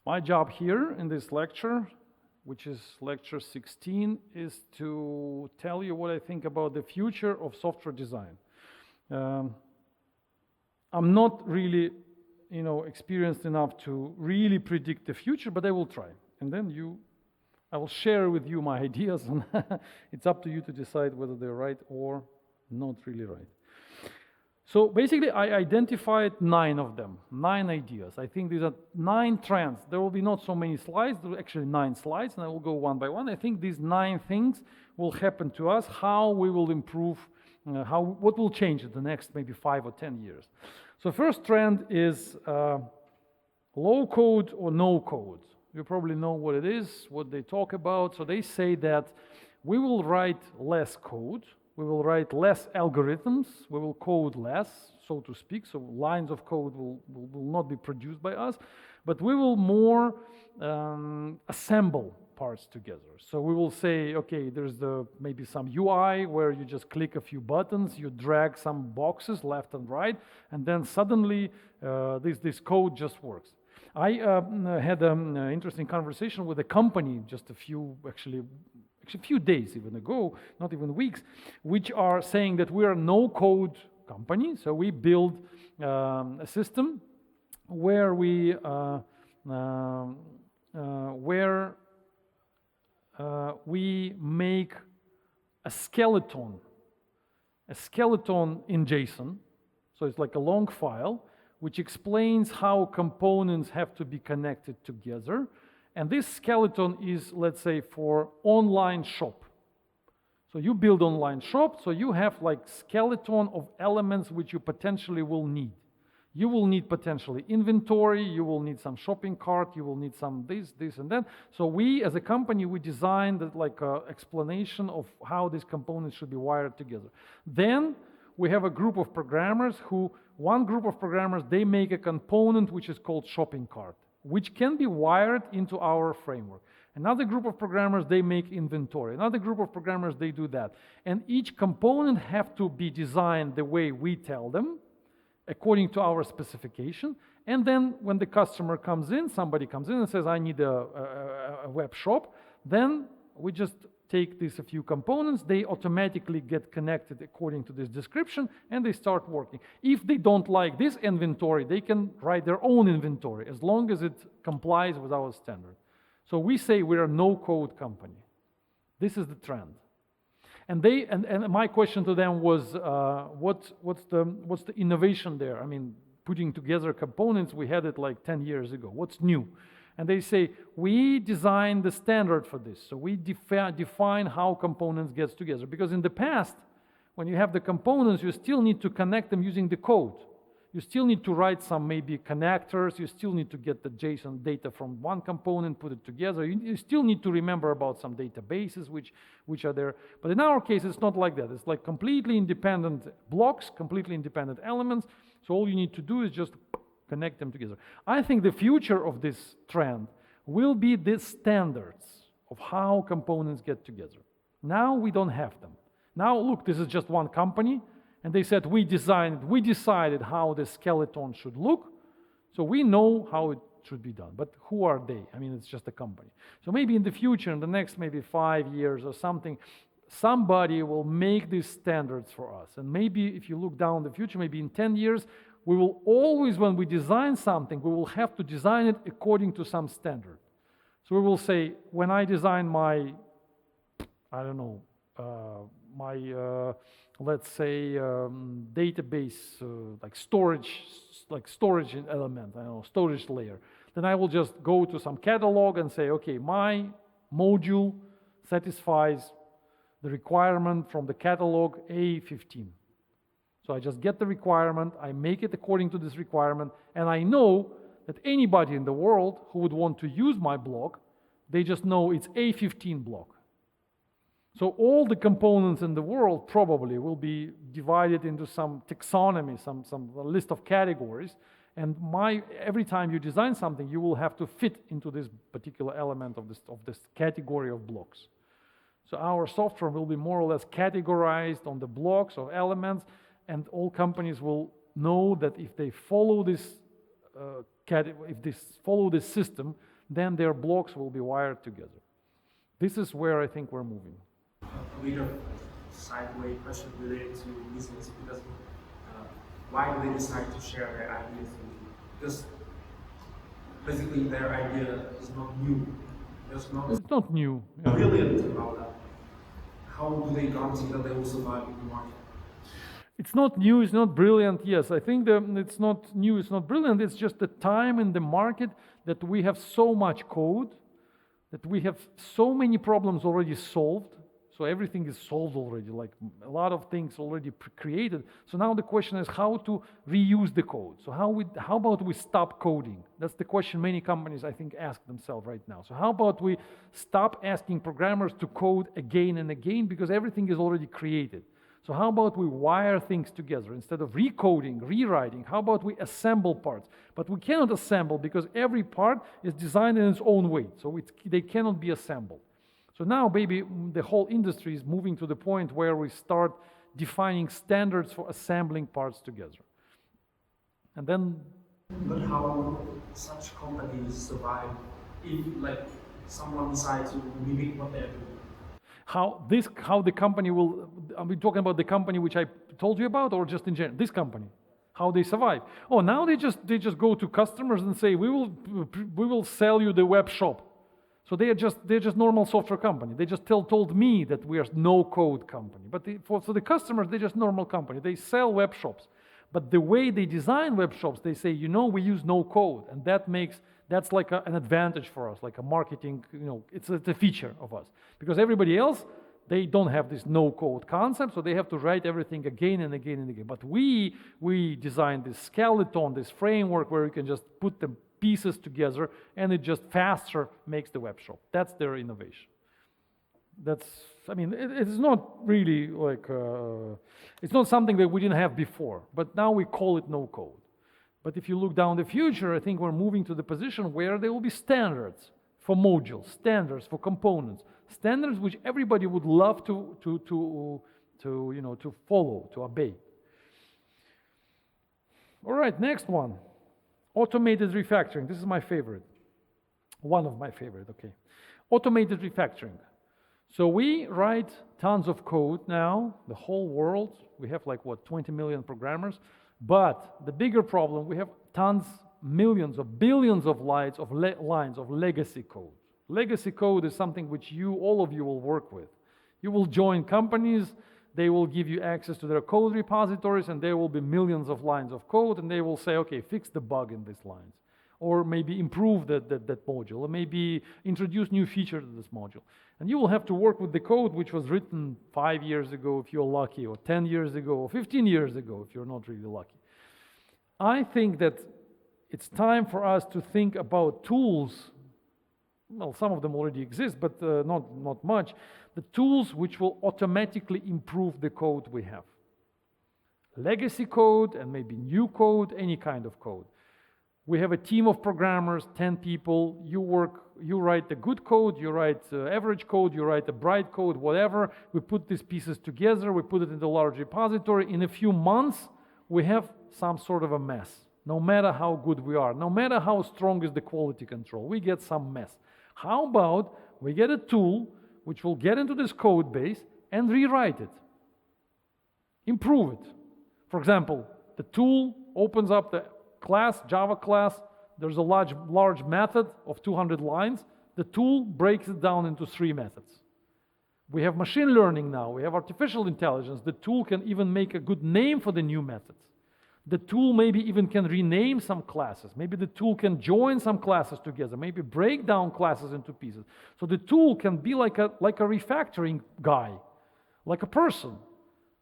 My job here in this lecture, which is lecture 16, is to tell you what I think about the future of software design. I'm not really, experienced enough to really predict the future, but I will try. And then I will share with you my ideas, and it's up to you to decide whether they're right or not really right. So basically, I identified 9 of them, 9 ideas. I think these are 9 trends. There will be not so many slides, there are actually 9 slides, and I will go one by one. I think these 9 things will happen to us, how we will improve, what will change in the next maybe 5 or 10 years. So first trend is low code or no code. You probably know what it is, what they talk about. So they say that we will write less code, we will write less algorithms, we will code less, so to speak, so lines of code will not be produced by us, but we will more assemble parts together. So we will say, okay, there's maybe some UI where you just click a few buttons, you drag some boxes left and right, and then suddenly this code just works. I had an interesting conversation with a company just a few days even ago, not even weeks, which are saying that we are a no-code company. So we build a system where we make a skeleton in JSON. So it's like a long file which explains how components have to be connected together. And this skeleton is, let's say, for online shop. So you build online shop, so you have like skeleton of elements which you potentially will need. You will need potentially inventory, you will need some shopping cart, you will need some this and that. So we as a company, we designed like an explanation of how these components should be wired together. Then we have a group of programmers one group of programmers, they make a component which is called shopping cart, which can be wired into our framework. Another group of programmers, they make inventory. Another group of programmers, they do that. And each component have to be designed the way we tell them, according to our specification. And then when the customer comes in, somebody comes in and says, I need a web shop, then we just take these a few components, they automatically get connected according to this description, and they start working. If they don't like this inventory, they can write their own inventory, as long as it complies with our standard. So we say we're a no-code company. This is the trend. And my question to them was, what's the innovation there? I mean, putting together components, we had it like 10 years ago. What's new? And they say, we designed the standard for this. So we define how components get together. Because in the past, when you have the components, you still need to connect them using the code. You still need to write some maybe connectors. You still need to get the JSON data from one component, put it together. You still need to remember about some databases which are there. But in our case, it's not like that. It's like completely independent blocks, completely independent elements. So all you need to do is just connect them together. I think the future of this trend will be the standards of how components get together. Now we don't have them. Now look, this is just one company, and they said we decided how the skeleton should look, so we know how it should be done. But who are they? I mean, it's just a company. So maybe in the future, in the next maybe 5 years or something, somebody will make these standards for us. And maybe if you look down the future, maybe in 10 years, we will always, when we design something, we will have to design it according to some standard. So we will say, when I design my, let's say, database, like storage element, storage layer, then I will just go to some catalog and say, okay, my module satisfies the requirement from the catalog A15. So I just get the requirement, I make it according to this requirement, and I know that anybody in the world who would want to use my block, they just know it's A15 block. So all the components in the world probably will be divided into some taxonomy, some list of categories, and every time you design something, you will have to fit into this particular element of this category of blocks. So our software will be more or less categorized on the blocks or elements, and all companies will know that if they follow this system, then their blocks will be wired together. This is where I think we're moving. A bit of sideway question related to business, because why do they decide to share their ideas with you? Because basically their idea is not new. There's no It's not new. Yeah. brilliant about that. How do they guarantee that they will survive in the market? It's not new, it's not brilliant. Yes, I think it's not new, it's not brilliant. It's just the time in the market that we have so much code, that we have so many problems already solved. So everything is solved already, like a lot of things already created. So now the question is how to reuse the code. So how about we stop coding? That's the question many companies, I think, ask themselves right now. So how about we stop asking programmers to code again and again, because everything is already created. So how about we wire things together instead of recoding, rewriting? How about we assemble parts? But we cannot assemble because every part is designed in its own way. So they cannot be assembled. So now maybe the whole industry is moving to the point where we start defining standards for assembling parts together. And then... But how such companies survive if like someone decides to mimic what they're doing? How the company will, are we talking about the company which I told you about, or just in general, this company? How they survive? Oh, now they just go to customers and say, we will sell you the web shop. So they're just normal software company. They just told me that we are no code company. But for the customers, they're just normal company. They sell web shops. But the way they design web shops, they say, we use no code. And that's like an advantage for us, like a marketing, it's a feature of us. Because everybody else, they don't have this no code concept, so they have to write everything again and again and again. But we designed this skeleton, this framework where you can just put the pieces together and it just faster makes the web shop. That's their innovation. It's not really like, it's not something that we didn't have before, but now we call it no code. But if you look down the future, I think we're moving to the position where there will be standards for modules, standards for components, standards which everybody would love to follow, to obey. All right, next one. Automated refactoring. This is my favorite. One of my favorite, okay. Automated refactoring. So we write tons of code now, the whole world. We have 20 million programmers. But the bigger problem, we have tons, millions of billions of lines of legacy code. Legacy code is something which all of you will work with. You will join companies, they will give you access to their code repositories, and there will be millions of lines of code, and they will say, okay, fix the bug in these lines. Or maybe improve that module, or maybe introduce new features to this module. And you will have to work with the code which was written 5 years ago if you're lucky, or 10 years ago, or 15 years ago if you're not really lucky. I think that it's time for us to think about tools. Well, some of them already exist, but not much. The tools which will automatically improve the code we have. Legacy code and maybe new code, any kind of code. We have a team of programmers, 10 people. You write the good code, you write average code, you write the bright code, whatever. We put these pieces together, we put it in the large repository. In a few months, we have some sort of a mess. No matter how good we are, no matter how strong is the quality control, we get some mess. How about we get a tool which will get into this code base and rewrite it, improve it. For example, the tool opens up the class, Java class, there's a large method of 200 lines. The tool breaks it down into 3 methods. We have machine learning now, we have artificial intelligence. The tool can even make a good name for the new methods. The tool maybe even can rename some classes. Maybe the tool can join some classes together, maybe break down classes into pieces. So the tool can be like a refactoring guy, like a person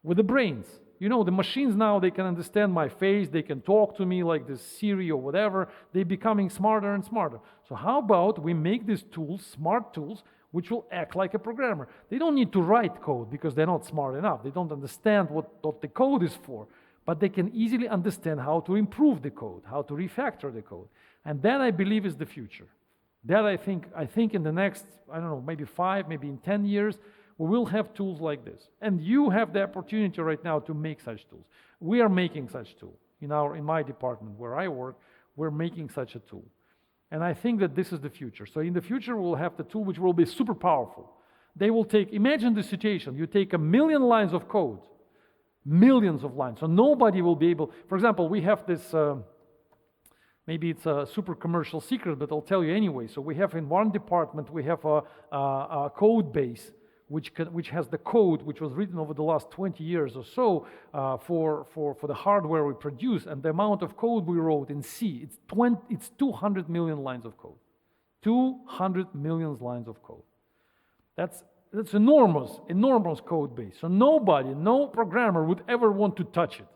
with the brains. The machines now, they can understand my face, they can talk to me like this Siri or whatever. They're becoming smarter and smarter. So how about we make these tools, smart tools, which will act like a programmer. They don't need to write code because they're not smart enough. They don't understand what the code is for, but they can easily understand how to improve the code, how to refactor the code. And that, I believe, is the future. That I think in the next, maybe 5, maybe in 10 years, we will have tools like this. And you have the opportunity right now to make such tools. We are making such tool. In my department where I work, we're making such a tool. And I think that this is the future. So in the future, we'll have the tool which will be super powerful. They will take, imagine the situation, you take 1 million lines of code, millions of lines, so nobody will be able, for example, we have this, maybe it's a super commercial secret, but I'll tell you anyway. So we have in one department, we have a code base which has the code which was written over the last 20 years or so for the hardware we produce, and the amount of code we wrote in C, it's 200 million lines of code. 200 million lines of code. That's enormous code base. So nobody, no programmer would ever want to touch it.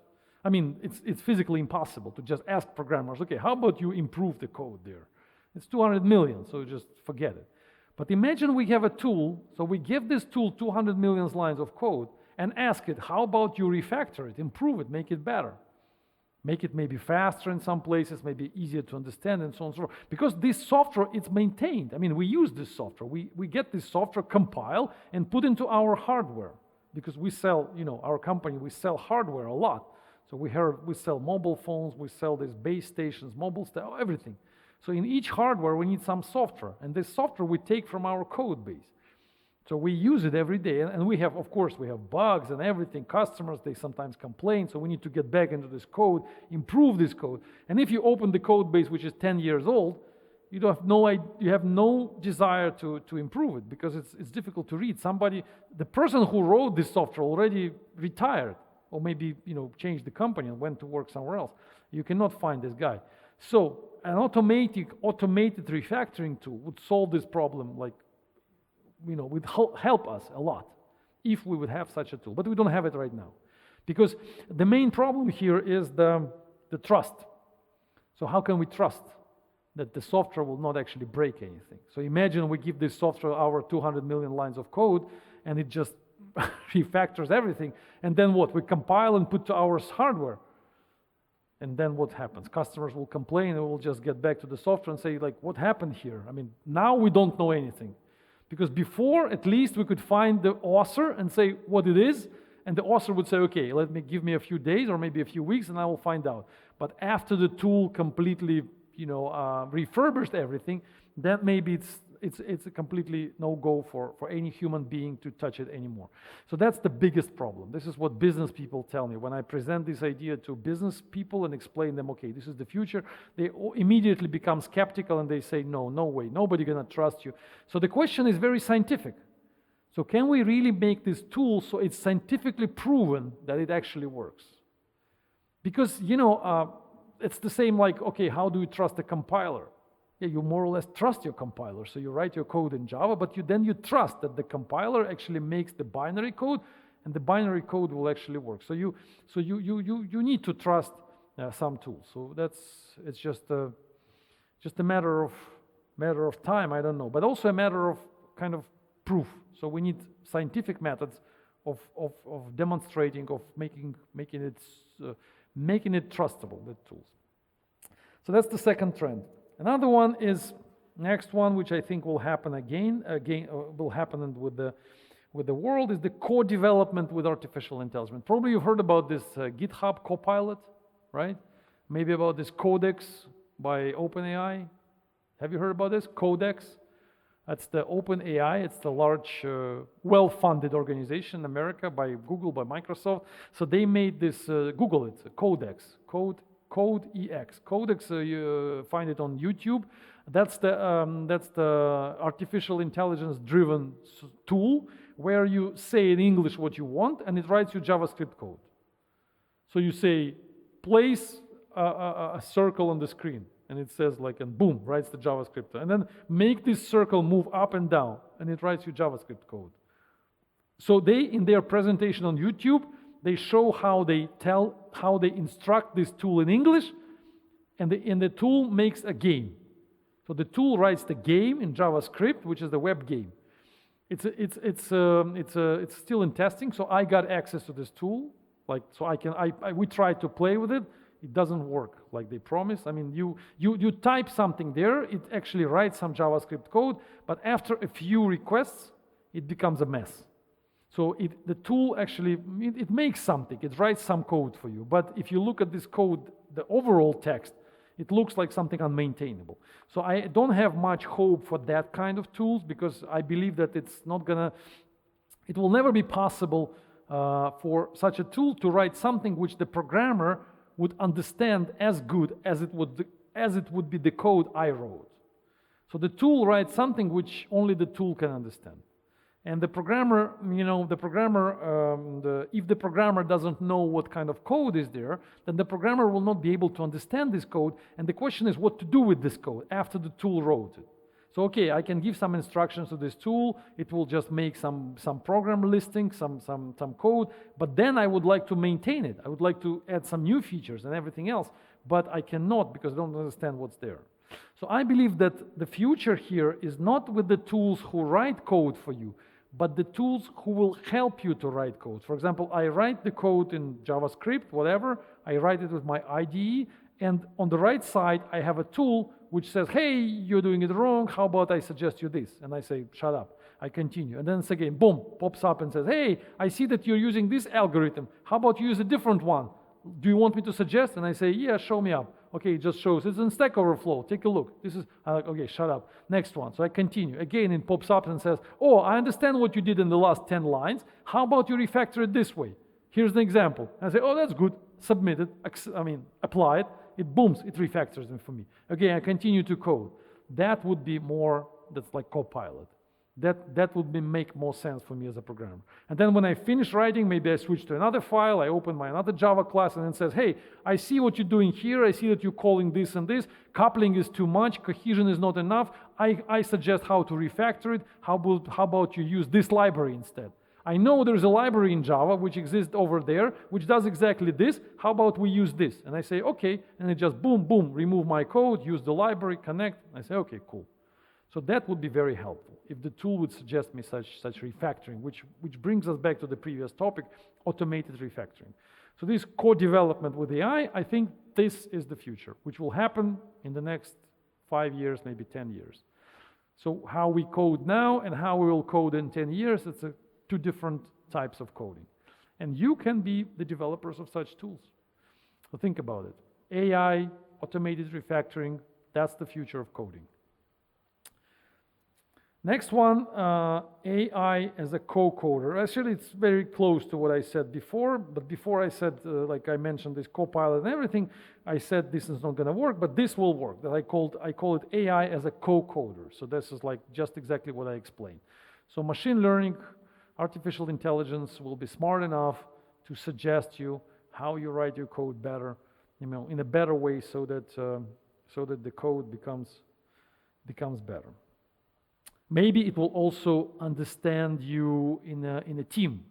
I mean, it's physically impossible to just ask programmers, okay, how about you improve the code there? It's 200 million, so just forget it. But imagine we have a tool, so we give this tool 200 million lines of code and ask it, how about you refactor it, improve it, make it better? Make it maybe faster in some places, maybe easier to understand, and so on and so forth. Because this software, it's maintained. I mean, we use this software. We get this software, compile, and put into our hardware. Because we sell, our company, we sell hardware a lot. So we sell mobile phones, we sell these base stations, mobile stuff, everything. So in each hardware, we need some software. And this software we take from our code base. So we use it every day. And we have, of course, we have bugs and everything. Customers, they sometimes complain. So we need to get back into this code, improve this code. And if you open the code base, which is 10 years old, you have no desire to improve it because it's difficult to read. The person who wrote this software already retired or maybe, changed the company and went to work somewhere else. You cannot find this guy. So an automated refactoring tool would solve this problem, would help us a lot if we would have such a tool. But we don't have it right now. Because the main problem here is the trust. So how can we trust that the software will not actually break anything? So imagine we give this software our 200 million lines of code and it just refactors everything. And then what? We compile and put to our hardware. And then what happens? Customers will complain and we'll just get back to the software and say, what happened here? I mean, now we don't know anything. Because before, at least we could find the author and say what it is, and the author would say, okay, give me a few days or maybe a few weeks and I will find out. But after the tool completely, refurbished everything, then maybe it's a completely no-go for any human being to touch it anymore. So that's the biggest problem. This is what business people tell me. When I present this idea to business people and explain them, okay, this is the future, they immediately become skeptical and they say, no way, nobody gonna trust you. So the question is very scientific. So can we really make this tool so it's scientifically proven that it actually works? Because, it's the same okay, how do you trust a compiler? Yeah, you more or less trust your compiler. So you write your code in Java, but then you trust that the compiler actually makes the binary code, and the binary code will actually work. So you need to trust some tools. So it's just a matter of time. I don't know, but also a matter of kind of proof. So we need scientific methods of demonstrating, of making it trustable, the tools. So that's the second trend. Another one is, next one, which I think will happen will happen with the world, is the co-development with artificial intelligence. Probably you've heard about this GitHub Copilot, right? Maybe about this Codex by OpenAI. Have you heard about this? Codex. That's the OpenAI. It's the large, well-funded organization in America by Google, by Microsoft. So they made this, Google it, Codex, Codex. Codex, you find it on YouTube. That's the artificial intelligence-driven tool where you say in English what you want and it writes you JavaScript code. So you say, place a circle on the screen. And it says and boom, writes the JavaScript. And then make this circle move up and down, and it writes you JavaScript code. So they, in their presentation on YouTube, they show how they instruct this tool in English, and the tool makes a game. So the tool writes the game in JavaScript, which is the web game. It's still in testing, so I got access to this tool. We tried to play with it. It doesn't work like they promised. I mean, you type something there, it actually writes some JavaScript code, but after a few requests, it becomes a mess. So the tool actually, it makes something, it writes some code for you. But if you look at this code, the overall text, It looks like something unmaintainable. So I don't have much hope for that kind of tools because I believe that it will never be possible for such a tool to write something which the programmer would understand as good as it would be the code I wrote. So the tool writes something which only the tool can understand. And the programmer, if the programmer doesn't know what kind of code is there, then the programmer will not be able to understand this code. And the question is what to do with this code after the tool wrote it. So okay, I can give some instructions to this tool. It will just make some program listing, some code. But then I would like to maintain it. I would like to add some new features and everything else. But I cannot because I don't understand what's there. So I believe that the future here is not with the tools who write code for you, but the tools who will help you to write code. For example, I write the code in JavaScript, whatever. I write it with my IDE. And on the right side, I have a tool which says, hey, you're doing it wrong. How about I suggest you this? And I say, shut up. I continue. And then it's again, boom, pops up and says, hey, I see that you're using this algorithm. How about you use a different one? Do you want me to suggest? And I say, yeah, show me up. Okay, it just shows. It's in Stack Overflow. Take a look. This is, okay, shut up. Next one. So I continue. Again, it pops up and says, oh, I understand what you did in the last 10 lines. How about you refactor it this way? Here's the example. And I say, oh, that's good. Submit it. Apply it. It booms. It refactors them for me. Again, I continue to code. That would be more, that's like Copilot. That would make more sense for me as a programmer. And then when I finish writing, maybe I switch to another file, I open my another Java class and it says, hey, I see what you're doing here, I see that you're calling this and this, coupling is too much, cohesion is not enough, I suggest how to refactor it, how about you use this library instead? I know there's a library in Java which exists over there, which does exactly this, how about we use this? And I say, okay, and it just boom, boom, remove my code, use the library, connect, I say, okay, cool. So that would be very helpful if the tool would suggest me such refactoring, which brings us back to the previous topic, automated refactoring. So this co-development with AI, I think this is the future, which will happen in the next 5 years, maybe 10 years. So how we code now and how we will code in 10 years, it's two different types of coding. And you can be the developers of such tools. So think about it. AI, automated refactoring, that's the future of coding. Next one, AI as a co-coder. Actually, it's very close to what I said before, but before I said, like I mentioned, this Copilot and everything, I said this is not going to work, but this will work. That I call it AI as a co-coder. So this is like just exactly what I explained. So machine learning, artificial intelligence will be smart enough to suggest you how you write your code better, in a better way, so that the code becomes better. Maybe it will also understand you in a team.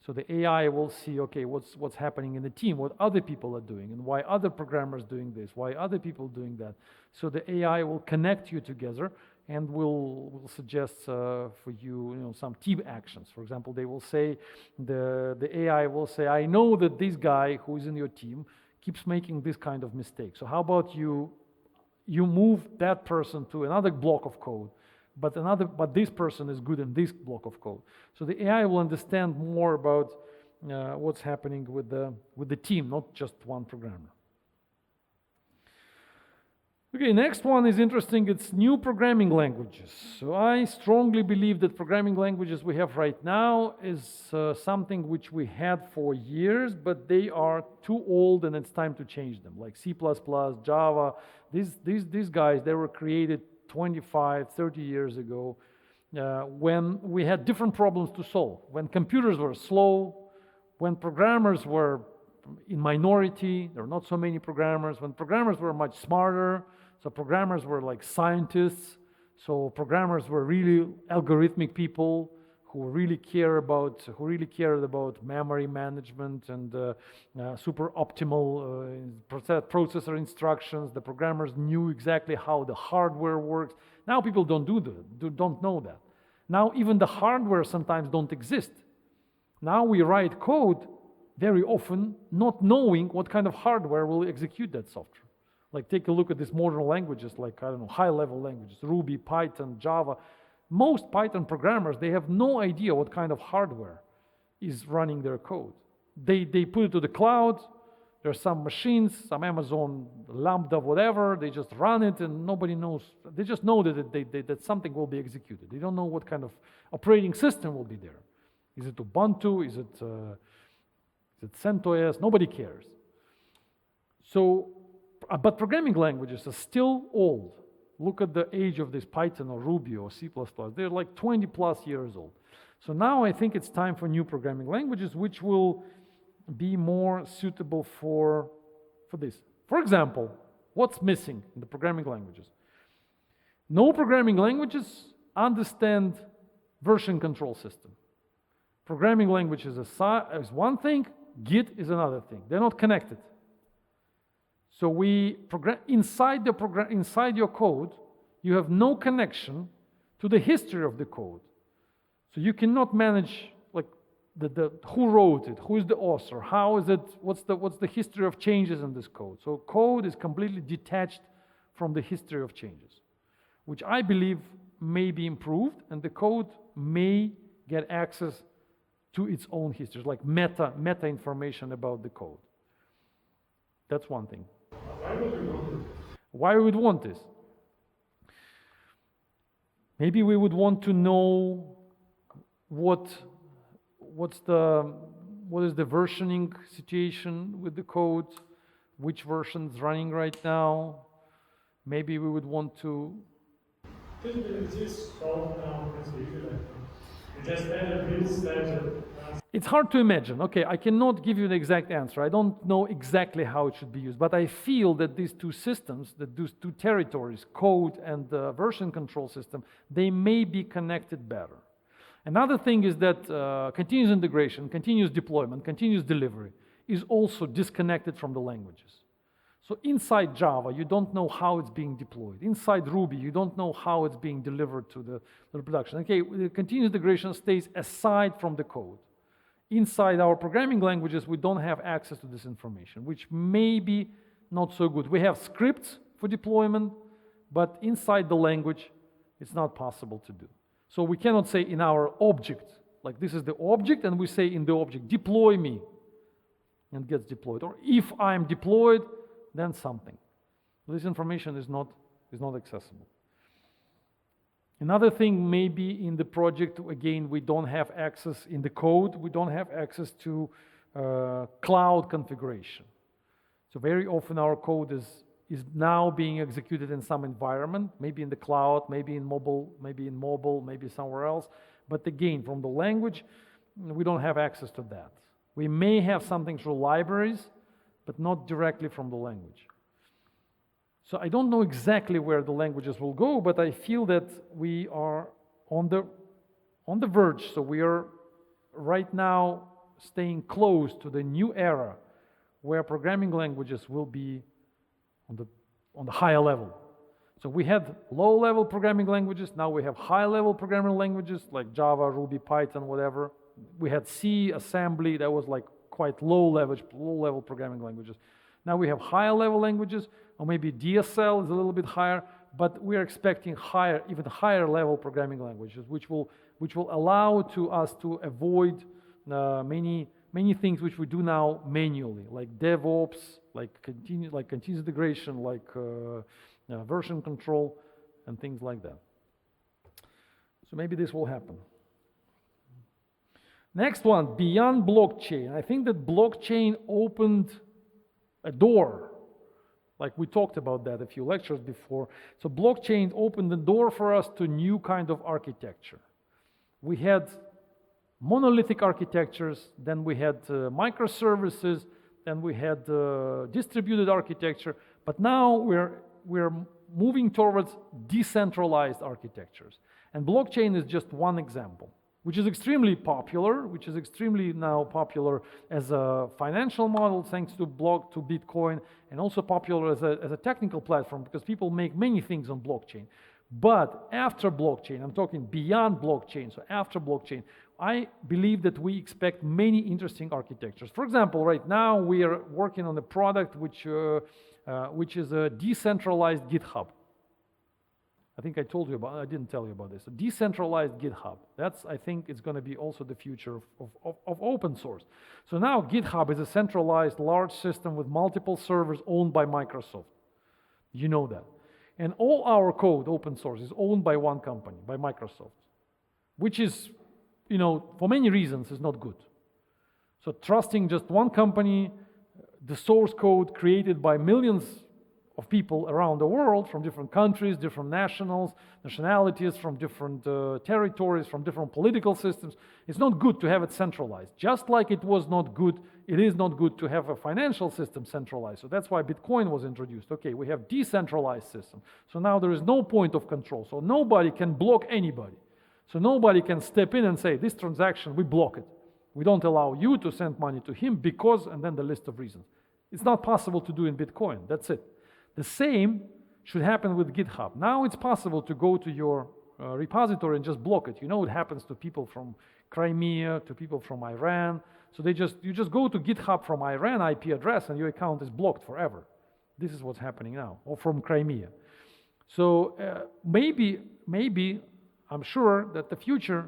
So the AI will see, okay, what's happening in the team, what other people are doing, and why other programmers doing this, why other people doing that. So the AI will connect you together and will suggest for you, some team actions. For example, they will say, the AI will say, I know that this guy who is in your team keeps making this kind of mistake. So how about you move that person to another block of code, but this person is good in this block of code. So the AI will understand more about what's happening with the team, not just one programmer. Okay, next one is interesting. It's new programming languages. So I strongly believe that programming languages we have right now is something which we had for years, but they are too old and it's time to change them. Like C++, Java, these guys, they were created 25, 30 years ago when we had different problems to solve. When computers were slow, when programmers were in minority, there were not so many programmers, when programmers were much smarter, so programmers were like scientists, so programmers were really algorithmic people who really cared about memory management and super optimal processor instructions. The programmers knew exactly how the hardware works. Now people don't know that. Now even the hardware sometimes don't exist. Now we write code very often not knowing what kind of hardware will execute that software. Like take a look at these modern languages, like, high-level languages, Ruby, Python, Java. Most Python programmers, they have no idea what kind of hardware is running their code. They put it to the cloud, There's some machines, some Amazon Lambda, whatever, they just run it and nobody knows. They just know that something will be executed. They don't know what kind of operating system will be there. Is it Ubuntu? Is it CentOS? Nobody cares. So, but programming languages are still old. Look at the age of this Python or Ruby or C++. They're like 20 plus years old. So now I think it's time for new programming languages which will be more suitable for this. For example, what's missing in the programming languages? No programming languages understand version control system. Programming languages is one thing, Git is another thing. They're not connected. So inside your code, you have no connection to the history of the code. So you cannot manage like who wrote it, who is the author, how is it, what's the history of changes in this code. So code is completely detached from the history of changes, which I believe may be improved, and the code may get access to its own history, like meta information about the code. That's one thing. Why would we want this? Why we would want this? Maybe we would want to know what is the versioning situation with the code, which version is running right now. Maybe we would want to. Is this solved now? You just add a build standard. It's hard to imagine. Okay, I cannot give you an exact answer. I don't know exactly how it should be used, but I feel that these two systems, that these two territories, code and the version control system, they may be connected better. Another thing is that continuous integration, continuous deployment, continuous delivery is also disconnected from the languages. So inside Java, you don't know how it's being deployed. Inside Ruby, you don't know how it's being delivered to the production. Okay, the continuous integration stays aside from the code. Inside our programming languages, we don't have access to this information, which may be not so good. We have scripts for deployment, but inside the language, it's not possible to do. So we cannot say in our object, like this is the object, and we say in the object, deploy me, and gets deployed. Or if I'm deployed, then something. This information is not accessible. Another thing maybe in the project, again, we don't have access in the code, we don't have access to cloud configuration. So very often our code is now being executed in some environment, maybe in the cloud, maybe in mobile, maybe somewhere else. But again, from the language, we don't have access to that. We may have something through libraries, but not directly from the language. So I don't know exactly where the languages will go, but I feel that we are on the verge. So we are right now staying close to the new era where programming languages will be on the higher level. So we had low-level programming languages, now we have high-level programming languages like Java, Ruby, Python, whatever. We had C, assembly, that was like quite low-level programming languages. Now we have higher-level languages, or maybe DSL is a little bit higher, but we are expecting even higher-level programming languages, which will allow us to avoid many things which we do now manually, like DevOps, like continuous integration, like version control, and things like that. So maybe this will happen. Next one, beyond blockchain. I think that blockchain opened a door, like we talked about that a few lectures before. So blockchain opened the door for us to new kind of architecture. We had monolithic architectures, then we had microservices, then we had distributed architecture, but now we're moving towards decentralized architectures. And blockchain is just one example, which is extremely popular, which is extremely now popular as a financial model thanks to Bitcoin, and also popular as a technical platform because people make many things on blockchain. But after blockchain, I'm talking beyond blockchain, so after blockchain, I believe that we expect many interesting architectures. For example, right now we are working on a product which is a decentralized GitHub. I think I told you about, I didn't tell you about this. A decentralized GitHub. That's, I think, it's going to be also the future of open source. So now GitHub is a centralized large system with multiple servers owned by Microsoft. You know that. And all our code, open source, is owned by one company, by Microsoft, which is, you know, for many reasons is not good. So trusting just one company, the source code created by millions of people around the world from different countries, different nationalities, from different territories, from different political systems. It's not good to have it centralized. Just like it was not good, it is not good to have a financial system centralized. So that's why Bitcoin was introduced. Okay, we have decentralized system. So now there is no point of control. So nobody can block anybody. So nobody can step in and say, this transaction, we block it. We don't allow you to send money to him because, and then the list of reasons. It's not possible to do in Bitcoin. That's it. The same should happen with GitHub. Now it's possible to go to your repository and just block it. You know, it happens to people from Crimea, to people from Iran. So you just go to GitHub from Iran IP address and your account is blocked forever. This is what's happening now, or from Crimea. So maybe I'm sure that the future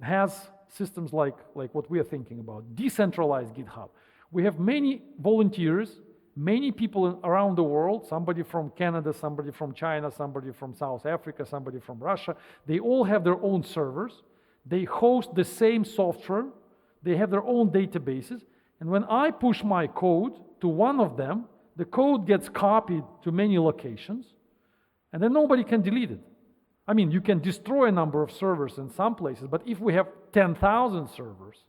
has systems like what we are thinking about, decentralized GitHub. We have many volunteers, many people around the world, somebody from Canada, somebody from China, somebody from South Africa, somebody from Russia. They all have their own servers. They host the same software. They have their own databases. And when I push my code to one of them, the code gets copied to many locations, and then nobody can delete it. I mean, you can destroy a number of servers in some places, but if we have 10,000 servers,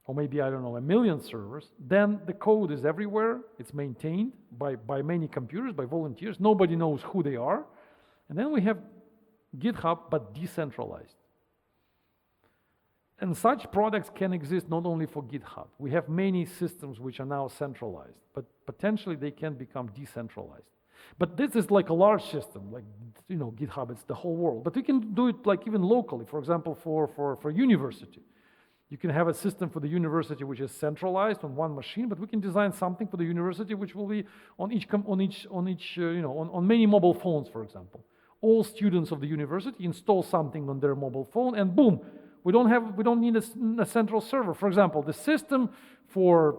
or maybe, I don't know, 1 million servers, then the code is everywhere. It's maintained by many computers, by volunteers. Nobody knows who they are. And then we have GitHub, but decentralized. And such products can exist not only for GitHub. We have many systems which are now centralized, but potentially they can become decentralized. But this is like a large system, like, you know, GitHub, it's the whole world. But we can do it like even locally, for example, for university. You can have a system for the university which is centralized on one machine, but we can design something for the university which will be on many mobile phones, for example. All students of the university install something on their mobile phone, and boom, we don't need a central server. For example, the system for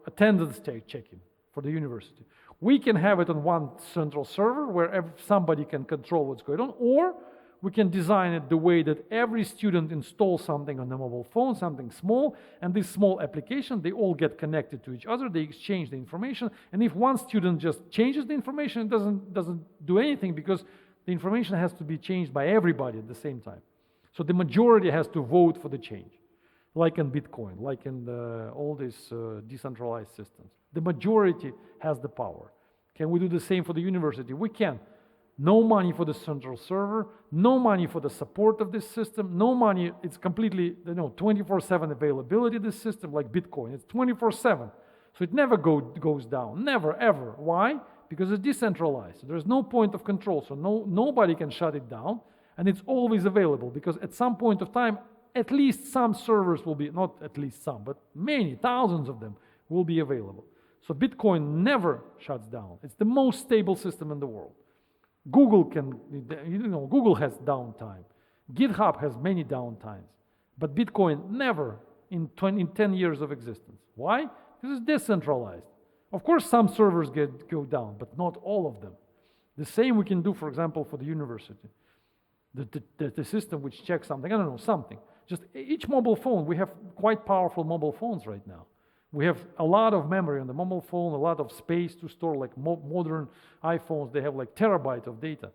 attendance checking for the university. We can have it on one central server where somebody can control what's going on, or we can design it the way that every student installs something on the mobile phone, something small, and this small application, they all get connected to each other, they exchange the information, and if one student just changes the information, it doesn't do anything because the information has to be changed by everybody at the same time. So the majority has to vote for the change, like in Bitcoin, like in all these decentralized systems. The majority has the power. Can we do the same for the university? We can. No money for the central server, no money for the support of this system, no money, it's completely, 24/7 availability of this system, like Bitcoin, it's 24/7. So it never goes down, never, ever. Why? Because it's decentralized. So there's no point of control, so nobody can shut it down, and it's always available, because at some point of time, at least some servers will be, not at least some, but many, thousands of them will be available. So Bitcoin never shuts down. It's the most stable system in the world. Google has downtime. GitHub has many downtimes. But Bitcoin never in 10 years of existence. Why? Because it's decentralized. Of course, some servers go down, but not all of them. The same we can do, for example, for the university. The system which checks something, something. Just each mobile phone, we have quite powerful mobile phones right now. We have a lot of memory on the mobile phone, a lot of space to store, like modern iPhones, they have like terabytes of data.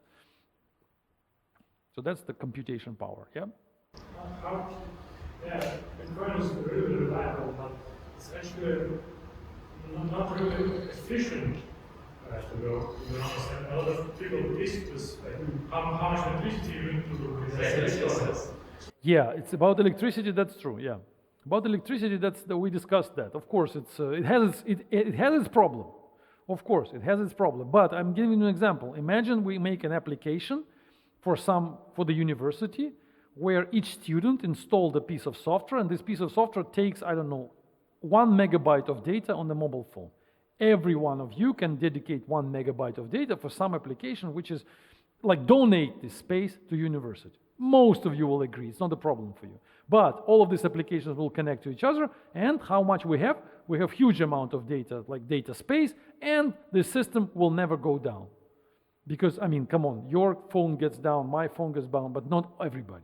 So that's the computation power, yeah? Bitcoin is really reliable, but it's actually not really efficient. To go, understand a lot of people this, how much electricity you need to Yeah, it's about electricity, that's true, yeah. About electricity, we discussed that. Of course, it has its problem. Of course, it has its problem. But I'm giving you an example. Imagine we make an application for the university where each student installed a piece of software, and this piece of software takes, 1 megabyte of data on the mobile phone. Every one of you can dedicate 1 megabyte of data for some application, which is like donate this space to university. Most of you will agree, it's not a problem for you. But all of these applications will connect to each other, and how much we have? We have huge amount of data, like data space, and the system will never go down. Because, I mean, come on, your phone gets down, my phone gets down, but not everybody.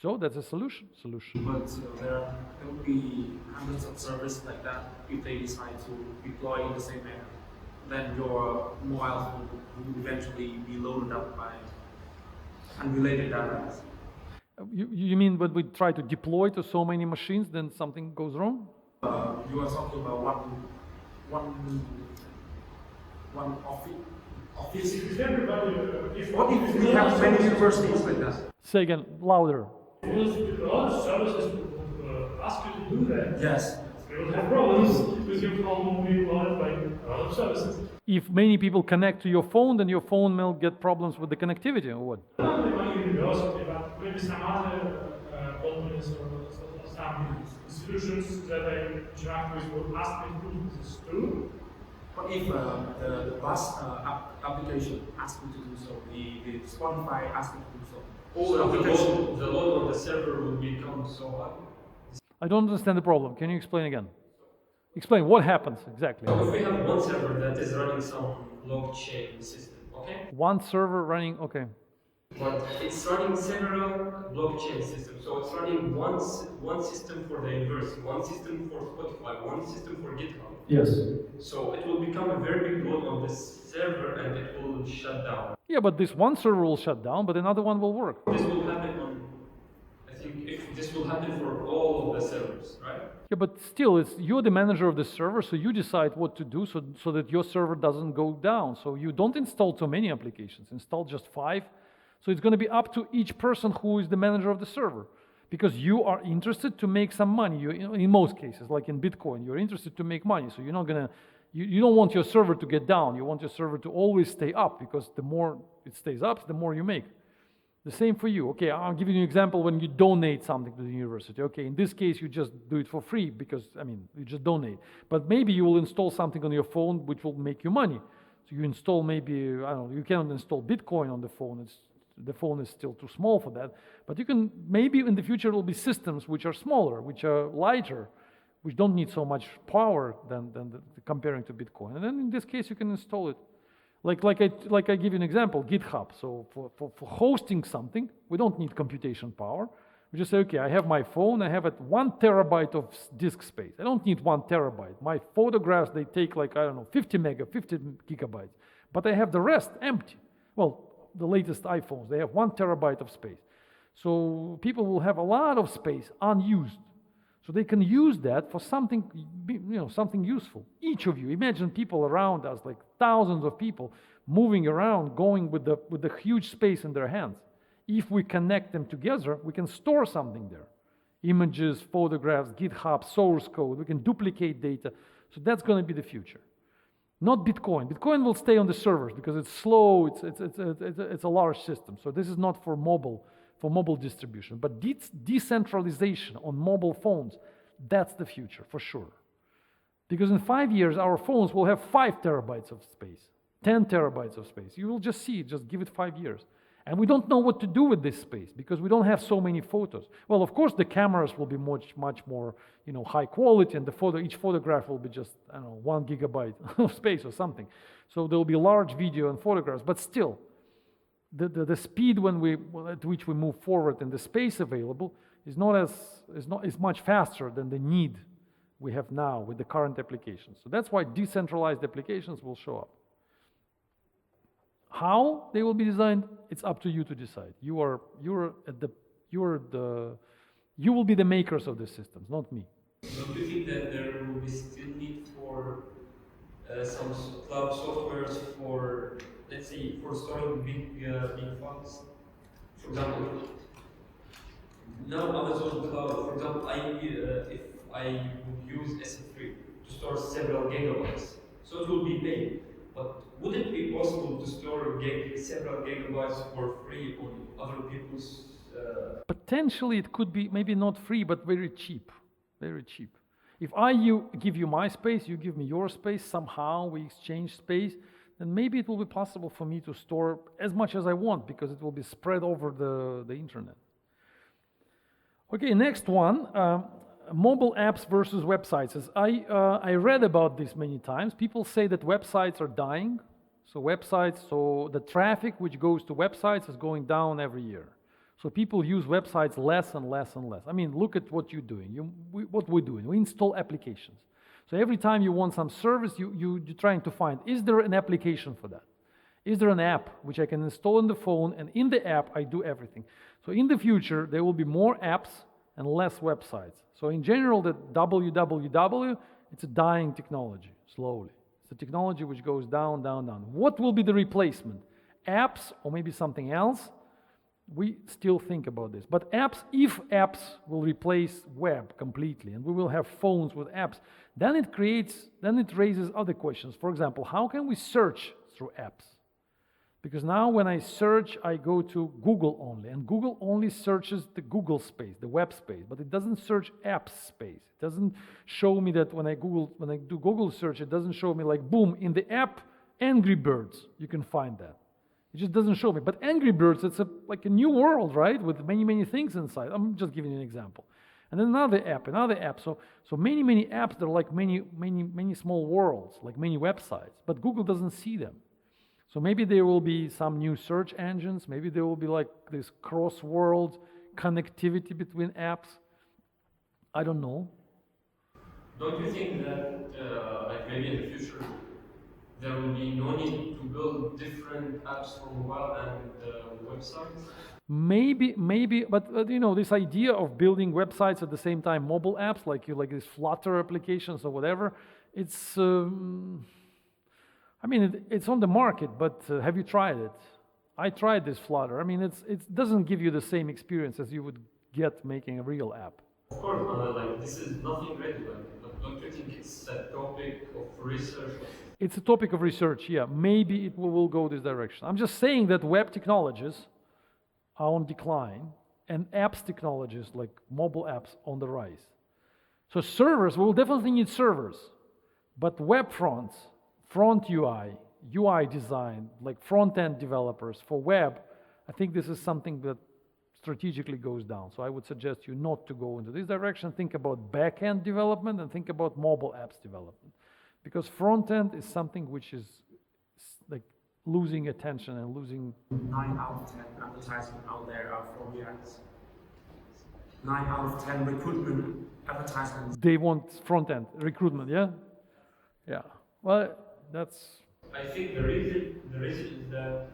So that's a solution. But there will be hundreds of servers like that if they decide to deploy in the same manner. Then your mobile phone will eventually be loaded up by unrelated data. You mean when we try to deploy to so many machines, then something goes wrong? You are talking about one office. If everybody, What if we have many universities like that? Say again, louder. if a lot of services would ask you to do that, Yes. you will have problems because your phone will be loaded by a lot of services. If many people connect to your phone, then your phone will get problems with the connectivity or what? Not only my university, but maybe some other companies or some institutions that I interact with will ask me to do this too. What if the bus application asks me to do so? The Spotify asks me to do so? Or the load on the server will become so high. I don't understand the problem. Can you explain again? Explain what happens exactly. So if we have one server that is running some blockchain system, okay? One server running, okay. But it's running several blockchain systems. So it's running one system for the university, one system for Spotify, one system for GitHub. Yes. So it will become a very big load on this server and it will shut down. Yeah, but this one server will shut down, but another one will work. This will happen on, I think, if this will happen for all of the servers, right? Yeah, but still, you're the manager of the server, so you decide what to do so that your server doesn't go down. So you don't install too many applications, install just 5. So it's going to be up to each person who is the manager of the server. Because you are interested to make some money. In most cases, like in Bitcoin, you're interested to make money. So you're not going to, you don't want your server to get down. You want your server to always stay up, because the more it stays up, the more you make. The same for you. Okay, I'll give you an example when you donate something to the university. Okay, in this case, you just do it for free because, I mean, you just donate. But maybe you will install something on your phone which will make you money. So you install maybe, I don't know, you cannot install Bitcoin on the phone. The phone is still too small for that. But you can, maybe in the future, there will be systems which are smaller, which are lighter, which don't need so much power than comparing to Bitcoin. And then in this case, you can install it. Like I give you an example, GitHub. So for hosting something, we don't need computation power. We just say, okay, I have my phone, I have 1 terabyte of disk space. I don't need 1 terabyte. My photographs, they take like, I don't know, 50 gigabytes. But I have the rest empty. Well, the latest iPhones, they have 1 terabyte of space. So people will have a lot of space unused. So they can use that for something, something useful. Each of you, imagine people around us, like thousands of people moving around, going with the huge space in their hands. If we connect them together, we can store something there. Images, photographs, GitHub, source code, we can duplicate data. So that's going to be the future. Not Bitcoin. Bitcoin will stay on the servers because it's slow, it's a large system. So this is not for mobile distribution. But decentralization on mobile phones, that's the future for sure. Because in 5 years, our phones will have 5 terabytes of space, 10 terabytes of space. You will just see it, just give it 5 years. And we don't know what to do with this space because we don't have so many photos. Well, of course, the cameras will be much more, high quality, and each photograph will be just, 1 gigabyte of space or something. So there will be large video and photographs, but still, the speed at which we move forward and the space available is much faster than the need we have now with the current applications. So that's why decentralized applications will show up. How they will be designed, it's up to you to decide. You will be the makers of the systems, not me. Don't you think that there will be still need for some cloud softwares for, let's say, for storing big files? For example, now Amazon Cloud, for example, if I would use SM3 to store several gigabytes, so it will be paid. But would it be possible to store several gigabytes for free on other people's? Potentially, it could be maybe not free, but very cheap, very cheap. If give you my space, you give me your space, somehow we exchange space, then maybe it will be possible for me to store as much as I want because it will be spread over the internet. Okay, next one, mobile apps versus websites. As I read about this many times. People say that websites are dying. So the traffic which goes to websites is going down every year. So people use websites less and less and less. I mean, look at what you're doing. What we're doing, we install applications. So every time you want some service, you're trying to find, is there an application for that? Is there an app which I can install on the phone, and in the app I do everything? So in the future, there will be more apps and less websites. So in general, the www, it's a dying technology, slowly. It's a technology which goes down, down, down. What will be the replacement? Apps or maybe something else? We still think about this. But if apps will replace web completely, and we will have phones with apps, then it raises other questions. For example, how can we search through apps? Because now when I search, I go to Google only, and Google only searches the Google space, the web space, but it doesn't search app space. It doesn't show me that when I do Google search, it doesn't show me like, boom, in the app, Angry Birds, you can find that. It just doesn't show me. But Angry Birds, it's like a new world, right? With many, many things inside. I'm just giving you an example. And then another app. So many, many apps, they're like many, many, many small worlds, like many websites. But Google doesn't see them. So maybe there will be some new search engines. Maybe there will be like this cross-world connectivity between apps. I don't know. Don't you think that, like maybe in the future, there will be no need to build different apps for mobile and websites? Maybe, but you know, this idea of building websites at the same time, mobile apps like these Flutter applications or whatever, it's. I mean, it's on the market, but have you tried it? I tried this Flutter. I mean, it doesn't give you the same experience as you would get making a real app. Of course, like this is nothing ready. Like, don't you think it's a topic of research? It's a topic of research, yeah. Maybe it will go this direction. I'm just saying that web technologies are on decline and apps technologies like mobile apps on the rise. So servers, we'll definitely need servers, but web fronts, front UI design, like front-end developers for web, I think this is something that strategically goes down. So I would suggest you not to go into this direction. Think about back-end development and think about mobile apps development. Because front-end is something which is like losing attention and losing... 9 out of 10 advertisements out there are for React. 9 out of 10 recruitment advertisements. They want front-end recruitment, yeah? Yeah. Well, that's... I think the reason is that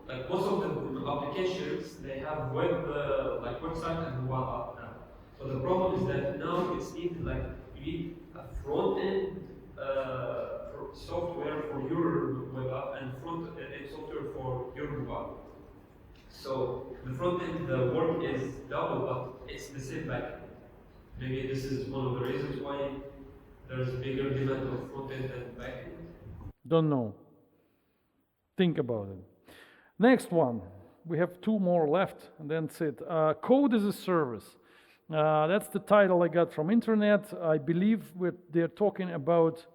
like most of the applications, they have like website and mobile app. So the problem is that now it's needed like you need a front end software for your web app and front end software for your mobile. So the front end, the work is double, but it's the same back. Maybe this is one of the reasons why there's bigger demand of front end and back end. Don't know. Think about it. Next one. We have 2 more left, and then that's it. Code as a service. That's the title I got from internet. I believe they're talking about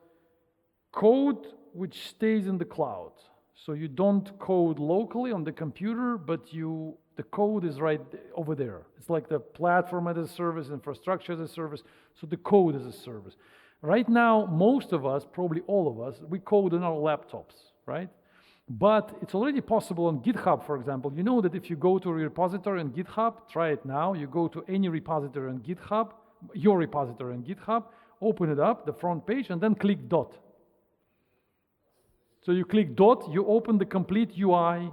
code which stays in the cloud. So you don't code locally on the computer, but the code is right over there. It's like the platform as a service, infrastructure as a service. So the code as a service. Right now, most of us, probably all of us, we code on our laptops, right? But it's already possible on GitHub, for example. You know that if you go to a repository on GitHub, try it now, you go to any repository on GitHub, your repository on GitHub, open it up, the front page, and then click dot. So you click dot, you open the complete UI,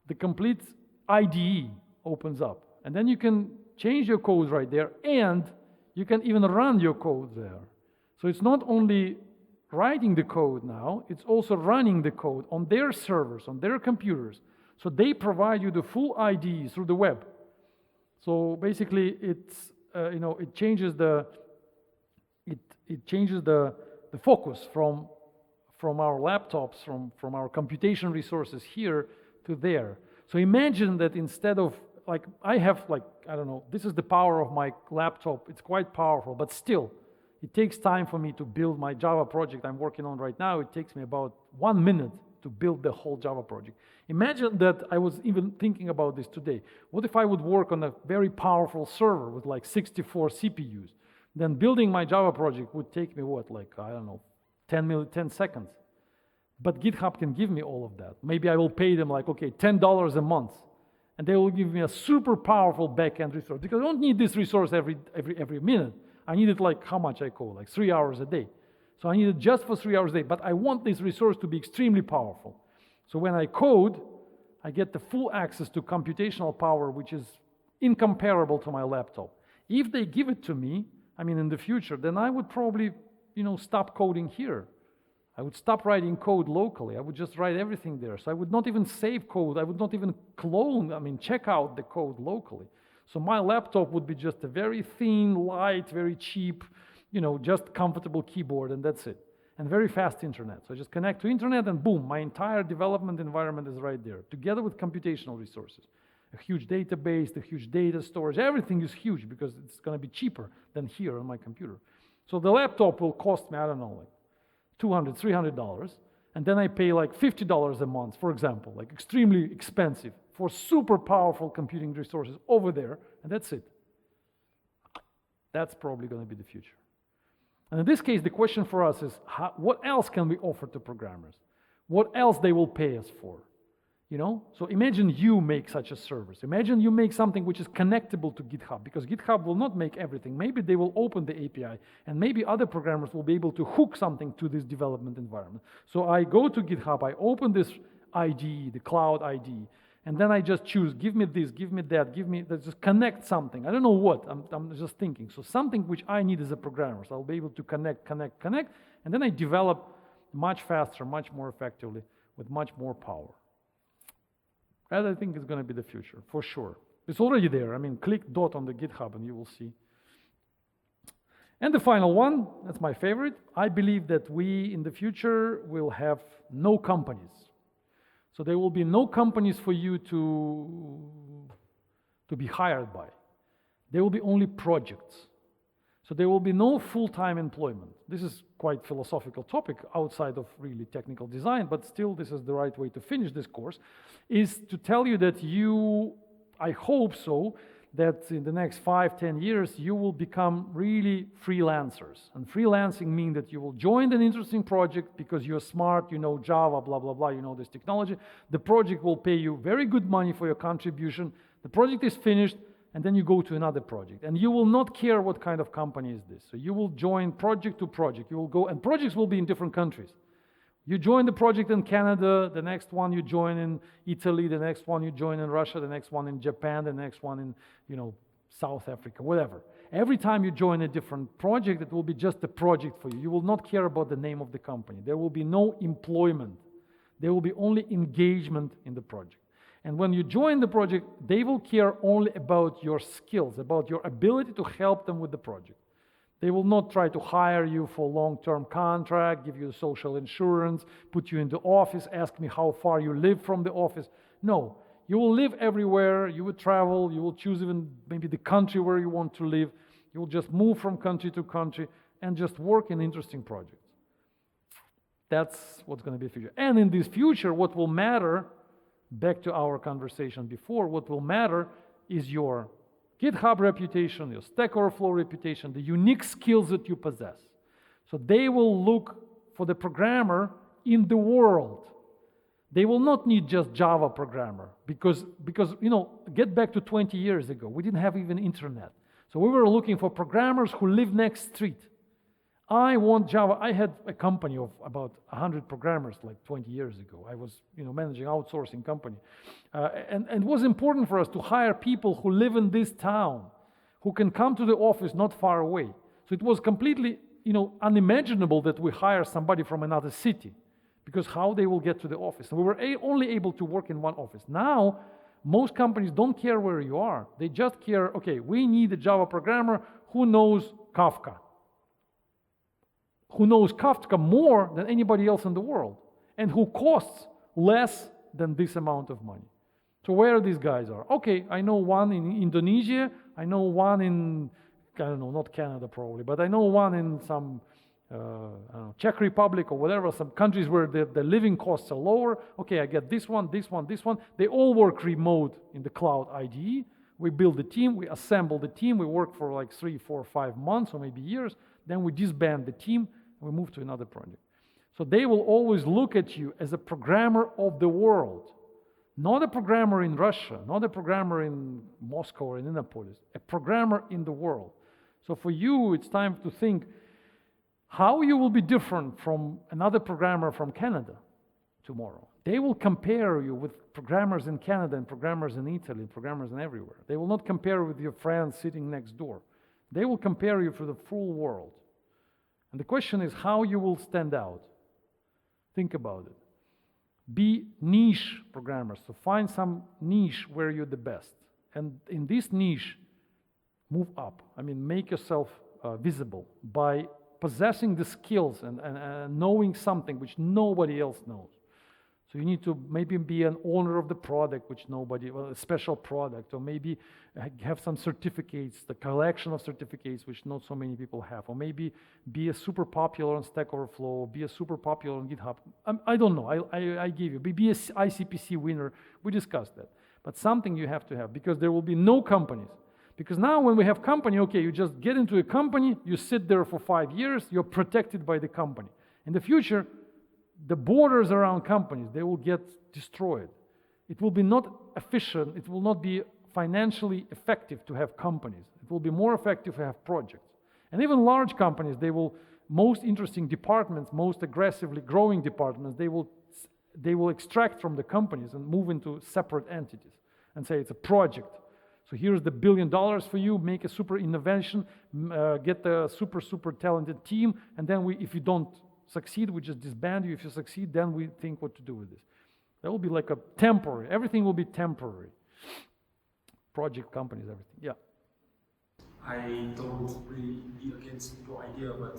the complete IDE opens up. And then you can change your code right there, and you can even run your code there. So it's not only writing the code now, it's also running the code on their servers, on their computers. So they provide you the full IDE through the web. So basically, it changes the focus from our laptops, from our computation resources here to there. So imagine that instead of like I have like, I don't know, this is the power of my laptop. It's quite powerful, but still, it takes time for me to build my Java project I'm working on right now. It takes me about 1 minute to build the whole Java project. Imagine that I was even thinking about this today. What if I would work on a very powerful server with like 64 CPUs? Then building my Java project would take me what, like, I don't know, 10 seconds. But GitHub can give me all of that. Maybe I will pay them like, okay, $10 a month. And they will give me a super powerful backend resource. Because I don't need this resource every minute. I need it like how much I code, like 3 hours a day. So I need it just for 3 hours a day. But I want this resource to be extremely powerful. So when I code, I get the full access to computational power, which is incomparable to my laptop. If they give it to me, I mean in the future, then I would probably, stop coding here. I would stop writing code locally. I would just write everything there. So I would not even save code. I would not even check out the code locally. So my laptop would be just a very thin, light, very cheap, just comfortable keyboard, and that's it. And very fast internet. So I just connect to internet and boom, my entire development environment is right there, together with computational resources. A huge database, the huge data storage, everything is huge because it's going to be cheaper than here on my computer. So the laptop will cost me, I don't know, like $200, $300, and then I pay like $50 a month, for example, like extremely expensive for super powerful computing resources over there, and that's it. That's probably going to be the future. And in this case, the question for us is, what else can we offer to programmers? What else they will pay us for? So imagine you make such a service. Imagine you make something which is connectable to GitHub, because GitHub will not make everything. Maybe they will open the API, and maybe other programmers will be able to hook something to this development environment. So I go to GitHub, I open this IDE, the cloud IDE, and then I just choose, give me this, give me that, just connect something. I don't know what, I'm just thinking. So something which I need as a programmer. So I'll be able to connect, and then I develop much faster, much more effectively, with much more power. That I think is going to be the future, for sure. It's already there. Click dot on the GitHub and you will see. And the final one, that's my favorite. I believe that we, in the future, will have no companies. So there will be no companies for you to be hired by. There will be only projects. So there will be no full-time employment. This is quite philosophical topic outside of really technical design, but still this is the right way to finish this course, is to tell you that I hope so, that in the next 5-10 years, you will become really freelancers. And freelancing means that you will join an interesting project because you're smart, you know Java, blah, blah, blah, you know this technology. The project will pay you very good money for your contribution. The project is finished, and then you go to another project. And you will not care what kind of company is this. So you will join project to project. You will go, and projects will be in different countries. You join the project in Canada, the next one you join in Italy, the next one you join in Russia, the next one in Japan, the next one in, South Africa, whatever. Every time you join a different project, it will be just a project for you. You will not care about the name of the company. There will be no employment. There will be only engagement in the project. And when you join the project, they will care only about your skills, about your ability to help them with the project. They will not try to hire you for a long-term contract, give you social insurance, put you in the office, ask me how far you live from the office. No, you will live everywhere, you will travel, you will choose even maybe the country where you want to live. You will just move from country to country and just work in interesting projects. That's what's going to be the future. And in this future, what will matter, back to our conversation before, what will matter is your GitHub reputation, your Stack Overflow reputation, the unique skills that you possess. So they will look for the programmer in the world. They will not need just Java programmer because get back to 20 years ago, we didn't have even internet. So we were looking for programmers who live next street. I want Java. I had a company of about 100 programmers like 20 years ago. I was, managing outsourcing company. And it was important for us to hire people who live in this town, who can come to the office not far away. So it was completely, unimaginable that we hire somebody from another city, because how they will get to the office. And we were only able to work in one office. Now, most companies don't care where you are. They just care, okay, we need a Java programmer who knows Kafka. Who knows Kafka more than anybody else in the world, and who costs less than this amount of money. So where these guys are? Okay, I know one in Indonesia, I know one in, I don't know, not Canada probably, but I know one in some I don't know, Czech Republic or whatever, some countries where the living costs are lower. Okay, I get this one, this one, this one. They all work remote in the cloud IDE. We build the team, we assemble the team, we work for like 3, 4, 5 months or maybe years, then we disband the team and we move to another project. So they will always look at you as a programmer of the world, not a programmer in Russia, not a programmer in Moscow or in Innopolis, a programmer in the world. So for you, it's time to think how you will be different from another programmer from Canada tomorrow. They will compare you with programmers in Canada and programmers in Italy and programmers in everywhere. They will not compare with your friends sitting next door. They will compare you for the full world. And the question is how you will stand out. Think about it. Be niche programmers. So find some niche where you're the best. And in this niche, move up. I mean, make yourself visible by possessing the skills and knowing something which nobody else knows. So you need to maybe be an owner of the product, which nobody, well, a special product, or maybe have some certificates, the collection of certificates, which not so many people have, or maybe be a super popular on Stack Overflow, be a super popular on GitHub. I don't know, I give you, be a ICPC winner, we discussed that. But something you have to have, because there will be no companies. Because now when we have company, okay, you just get into a company, you sit there for 5 years, you're protected by the company. In the future, the borders around companies, they will get destroyed. It will be not efficient, it will not be financially effective to have companies. It will be more effective to have projects. And even large companies, they will, most interesting departments, most aggressively growing departments, they will extract from the companies and move into separate entities and say it's a project. So here's the $1 billion for you, make a super innovation, get a super talented team, and then if you don't succeed, we just disband you. If you succeed, then we think what to do with this. That will be like a temporary, everything will be temporary. Project companies, everything, yeah. I don't really be against your idea, but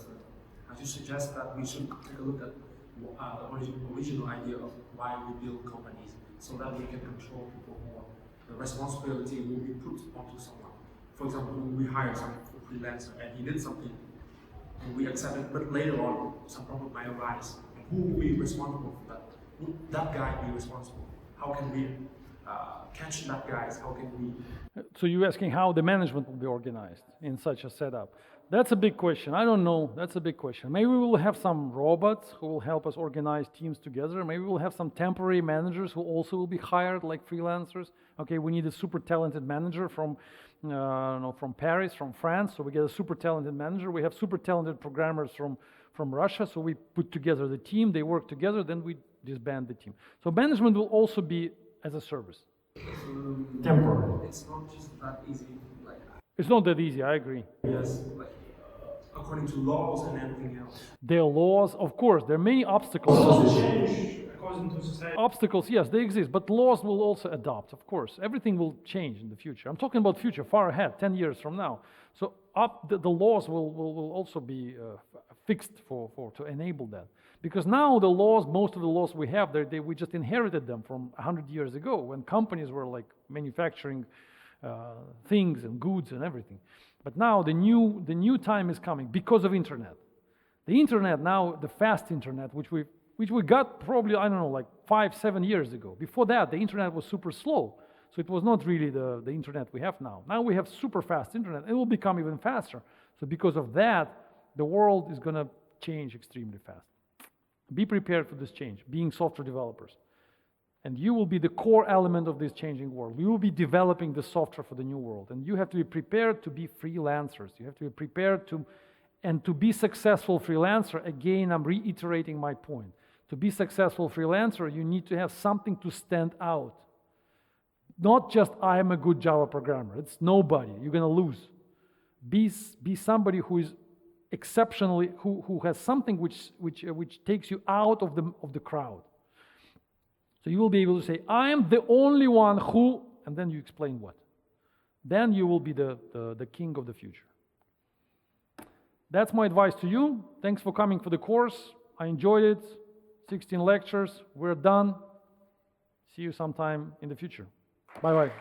I should suggest that we should take a look at the original idea of why we build companies, so that we can control people more. The responsibility will be put onto someone. For example, when we hire some freelancer and he did something, and we accept it, but later on some problem might arise. And who will be responsible for that? Would that guy be responsible? How can we catch that guy? How can we? So you're asking how the management will be organized in such a setup. That's a big question. I don't know. That's a big question. Maybe we will have some robots who will help us organize teams together. Maybe we'll have some temporary managers who also will be hired like freelancers. Okay, we need a super talented manager from from Paris, from France. So we get a super talented manager. We have super talented programmers from Russia. So we put together the team. They work together. Then we disband the team. So management will also be as a service. Temporary. It's not just that easy. Like, it's not that easy. I agree. yes, like according to laws and everything else. There are laws, of course. There are many obstacles. Laws change according to society. Obstacles, yes, they exist, but laws will also adapt, of course. Everything will change in the future. I'm talking about future, far ahead, 10 years from now. So the laws will also be fixed to enable that. Because now the laws, most of the laws we have, we just inherited them from 100 years ago when companies were like manufacturing things and goods and everything. But now the new time is coming because of internet. The internet now, the fast internet, which we got probably, I don't know, like 5-7 years ago. Before that, the internet was super slow. So it was not really the internet we have now. Now we have super fast internet. It will become even faster. So because of that, the world is going to change extremely fast. Be prepared for this change, being software developers. And you will be the core element of this changing world. You will be developing the software for the new world. And you have to be prepared to be freelancers. You have to be prepared to be successful freelancer. Again, I'm reiterating my point. To be successful freelancer, you need to have something to stand out. Not just, I am a good Java programmer. It's nobody. You're going to lose. Be somebody who is exceptionally, who has something which takes you out of the crowd. So you will be able to say, I am the only one who, and then you explain what. Then you will be the king of the future. That's my advice to you. Thanks for coming for the course. I enjoyed it. 16 lectures. We're done. See you sometime in the future. Bye-bye.